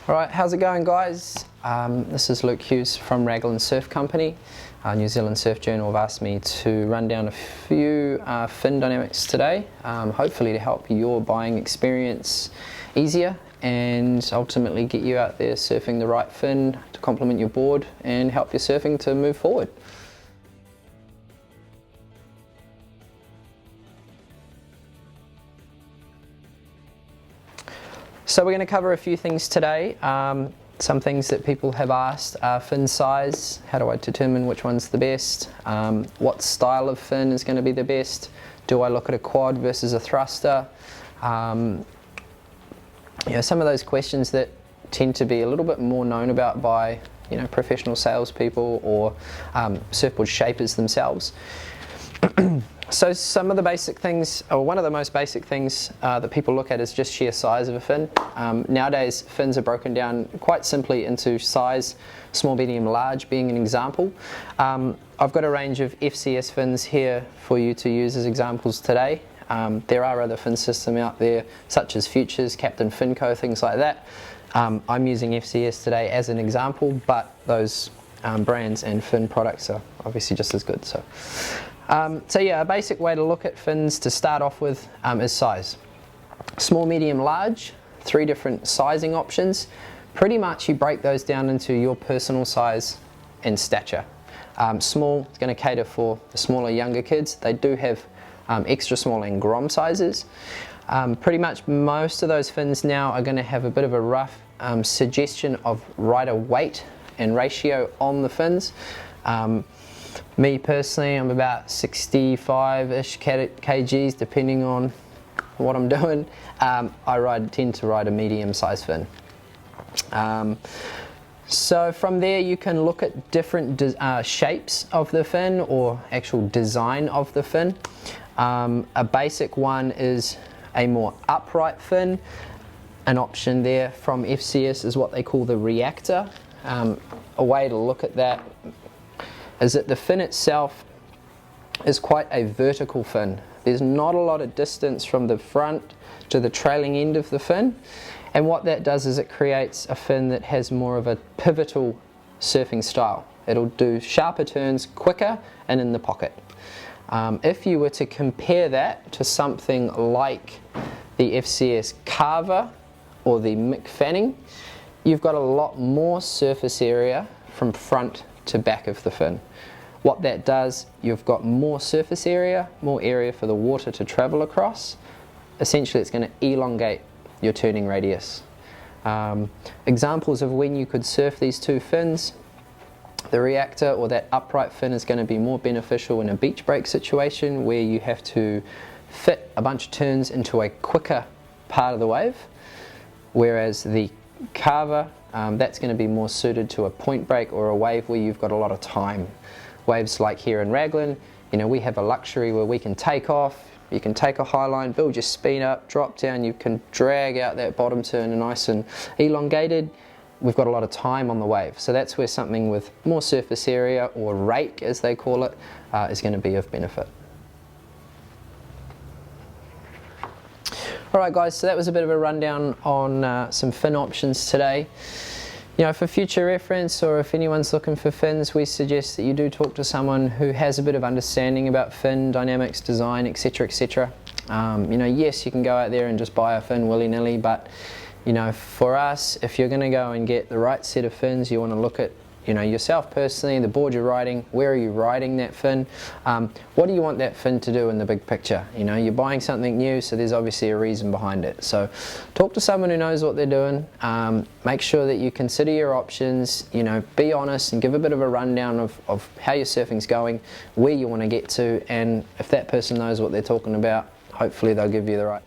Alright, how's it going, guys? This is Luke Hughes from Raglan Surf Company. New Zealand Surf Journal have asked me to run down a few fin dynamics today, hopefully to help your buying experience easier and ultimately get you out there surfing the right fin to complement your board and help your surfing to move forward. So we're going to cover a few things today. Some things that people have asked are fin size, how do I determine which one's the best, what style of fin is going to be the best, do I look at a quad versus a thruster, some of those questions that tend to be a little bit more known about by professional salespeople or surfboard shapers themselves. So some of the basic things, or one of the most basic things that people look at is just sheer size of a fin. Nowadays fins are broken down quite simply into size, small, medium, large being an example. I've got a range of FCS fins here for you to use as examples today. There are other fin systems out there such as Futures, Captain Fin Co, things like that. I'm using FCS today as an example, but those brands and fin products are obviously just as good. So yeah, a basic way to look at fins to start off with is size. Small, medium, large, 3 different sizing options. Pretty much you break those down into your personal size and stature. Small is going to cater for the smaller, younger kids. They do have extra small and grom sizes. Pretty much most of those fins now are going to have a bit of a rough suggestion of rider weight and ratio on the fins. Me personally, I'm about 65-ish kgs depending on what I'm doing. I tend to ride a medium size fin. So from there you can look at different shapes of the fin or actual design of the fin. A basic one is a more upright fin. An option there from FCS is what they call the reactor. A way to look at that is that the fin itself is quite a vertical fin. There's not a lot of distance from the front to the trailing end of the fin, and what that does is it creates a fin that has more of a pivotal surfing style. It'll do sharper turns quicker and in the pocket. If you were to compare that to something like the FCS Carver or the Mick Fanning, you've got a lot more surface area from front to back of the fin. What that does, you've got more surface area, more area for the water to travel across. Essentially it's going to elongate your turning radius. Examples of when you could surf these two fins: the reactor or that upright fin is going to be more beneficial in a beach break situation where you have to fit a bunch of turns into a quicker part of the wave, whereas the Carver, that's going to be more suited to a point break or a wave where you've got a lot of time. Waves like here in Raglan, we have a luxury where we can take off, you can take a high line, build your speed up, drop down, you can drag out that bottom turn nice and elongated. We've got a lot of time on the wave, so that's where something with more surface area, or rake as they call it, is going to be of benefit. Alright guys, so that was a bit of a rundown on some fin options today. For future reference, or if anyone's looking for fins, we suggest that you do talk to someone who has a bit of understanding about fin dynamics, design, etc, etc. Yes, you can go out there and just buy a fin willy-nilly, but for us, if you're going to go and get the right set of fins, you want to look at yourself personally, the board you're riding, where are you riding that fin, what do you want that fin to do in the big picture. You're buying something new, so there's obviously a reason behind it. So talk to someone who knows what they're doing. Make sure that you consider your options, be honest and give a bit of a rundown of how your surfing's going, where you want to get to, and if that person knows what they're talking about, hopefully they'll give you the right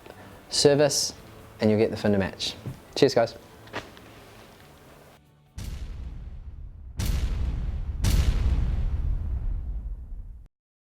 service and you'll get the fin to match. Cheers guys.